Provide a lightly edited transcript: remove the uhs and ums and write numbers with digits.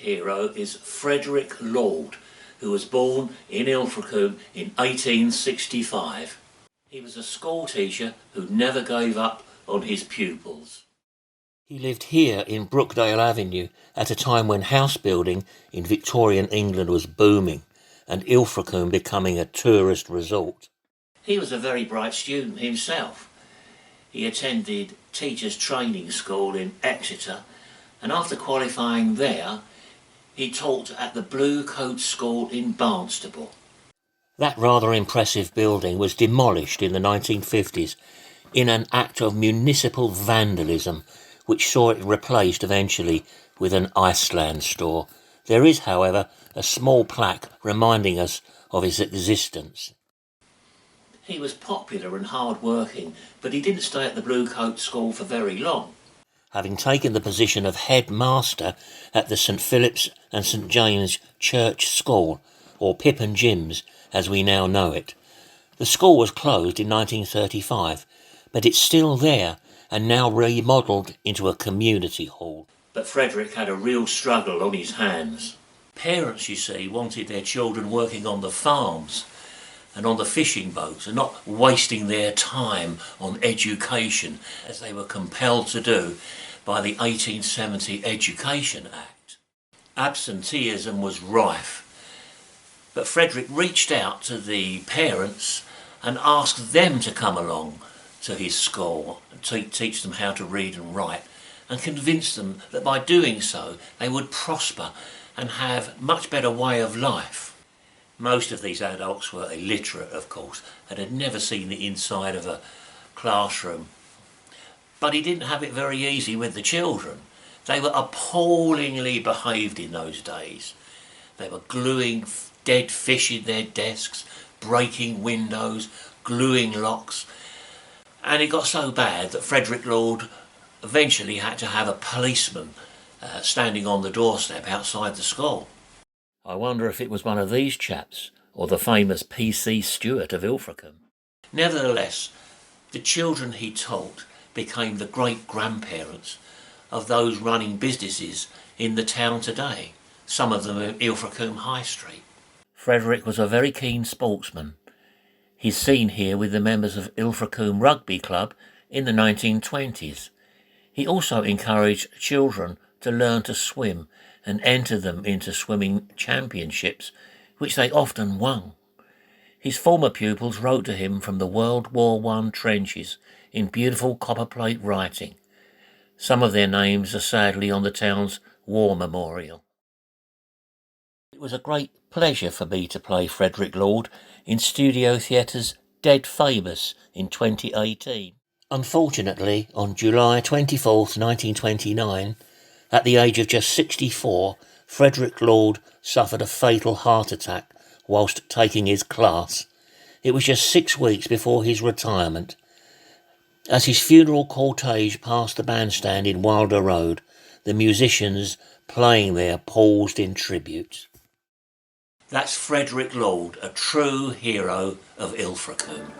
hero is Frederick Lord, who was born in Ilfracombe in 1865. He was a school teacher who never gave up on his pupils. He lived here in Brookdale Avenue at a time when house building in Victorian England was booming and Ilfracombe becoming a tourist resort. He was a very bright student himself. He attended Teachers Training School in Exeter, and after qualifying there, he taught at the Blue Coat School in Barnstaple. That rather impressive building was demolished in the 1950s in an act of municipal vandalism, which saw it replaced eventually with an Iceland store. There is, however, a small plaque reminding us of his existence. He was popular and hard-working, but he didn't stay at the Blue Coat School for very long. Having taken the position of headmaster at the St Philip's and St James Church School, or Pip and Jim's as we now know it. The school was closed in 1935, but it's still there and now remodelled into a community hall. But Frederick had a real struggle on his hands. Parents, you see, wanted their children working on the farms and on the fishing boats and not wasting their time on education as they were compelled to do by the 1870 Education Act. Absenteeism was rife, but Frederick reached out to the parents and asked them to come along to his school and teach them how to read and write, and convinced them that by doing so they would prosper and have a much better way of life. Most of these adults were illiterate, of course, and had never seen the inside of a classroom. But he didn't have it very easy with the children. They were appallingly behaved in those days. They were gluing dead fish in their desks, breaking windows, gluing locks. And it got so bad that Frederick Lord eventually had to have a policeman standing on the doorstep outside the school. I wonder if it was one of these chaps, or the famous P.C. Stewart of Ilfracombe. Nevertheless, the children he taught became the great-grandparents of those running businesses in the town today, some of them in Ilfracombe High Street. Frederick was a very keen sportsman. He's seen here with the members of Ilfracombe Rugby Club in the 1920s. He also encouraged children to learn to swim and enter them into swimming championships, which they often won. His former pupils wrote to him from the World War I trenches in beautiful copperplate writing. Some of their names are sadly on the town's war memorial. It was a great pleasure for me to play Frederick Lord in Studio Theatre's Dead Famous in 2018. Unfortunately, on July 24th, 1929, at the age of just 64, Frederick Lord suffered a fatal heart attack whilst taking his class. It was just 6 weeks before his retirement. As his funeral cortege passed the bandstand in Wilder Road, the musicians playing there paused in tribute. That's Frederick Lord, a true hero of Ilfracombe.